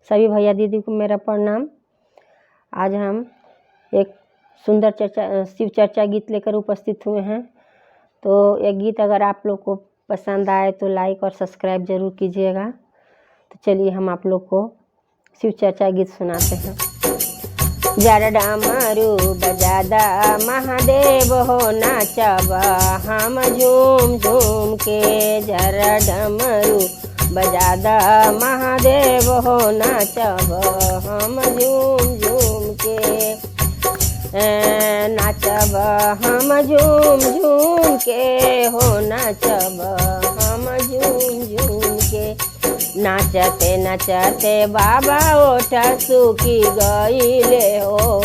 सभी भैया दीदी को मेरा प्रणाम। आज हम एक सुंदर शिव चर्चा गीत लेकर उपस्थित हुए हैं। तो एक गीत अगर आप लोग को पसंद आए तो लाइक और सब्सक्राइब जरूर कीजिएगा। तो चलिए हम आप लोग को शिव चर्चा गीत सुनाते हैं। जरा डमरू बजादा महादेव हो नाचब हम झूम झूम के। जरा डमरू बजादा महादेव हो नाचब हम झूम झूम के। नाचब हम झूम झूम के हो नाचब हम झूम झूम के। नाचते नाचते बाबा ओठा सूखी गईले हो।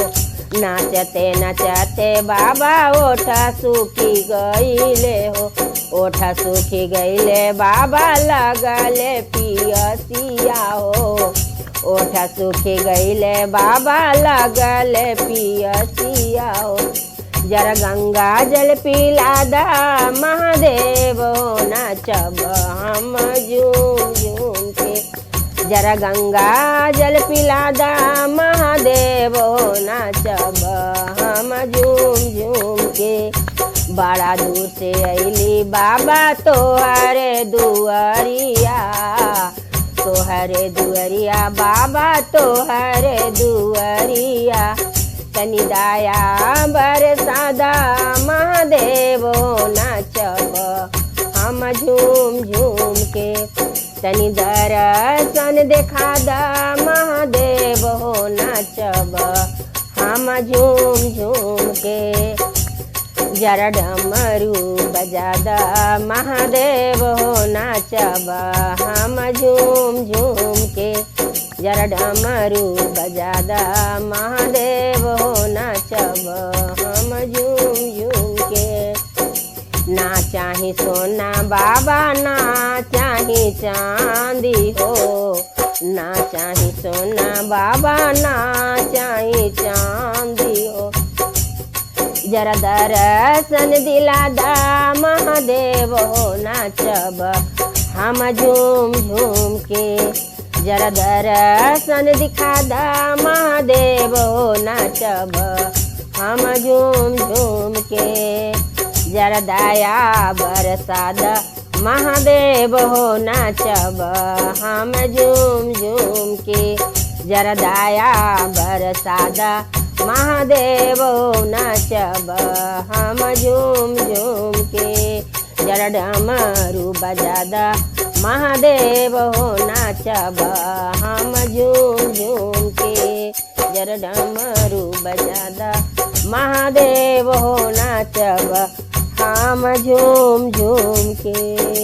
नाचते नाचते बाबा ओठा सूखी गईले हो। ओठा सूखी गईले बाबा लगले पियसिया हो। ओठा सूखी गईले बाबा लगले पियसिया हो। जरा गंगा जल पिला दा महादेव हो नाचब हम झूम झूम के। जरा गंगा जल पिला दा महादेव हो नाचब हम झूम झूम के। बड़ा दूर से अइली बाबा तोहरे दुआरिया। तोहरे दुआरिया बाबा तोहरे दुआरिया। तनी दया बरसादा महादेव हो नाचब हम झूम झूम के। तनी दर्शन देखा दा महादेव हो नाचब हम झूम झूम के। जरा डमरू बजादा महादेव हो नाचब हम झूम झूम के। जरा डमरू बजादा महादेव हो नाचब हम झूम झूम के। ना चाही सोना बाबा ना चाही चांदी हो। ना चाही सोना बाबा ना चाही चांदी हो। जरा दर्शन दिला दा महादेव हो नाचब हम झूम झूम के। जरा दर्शन दिखा दा महादेव हो नाचब हम झूम झूम के। जरा दया बरसाद महादेव हो नाचब हम झूम झूम के। जरा दया बरसाद महादेव हो नाचब हम झूम झूम के। जरा डमरू बजादा महादेव हो नाचब हम झूम झूम के। जरा डमरू बजादा महादेव हो नाचब हम झूम झूम के।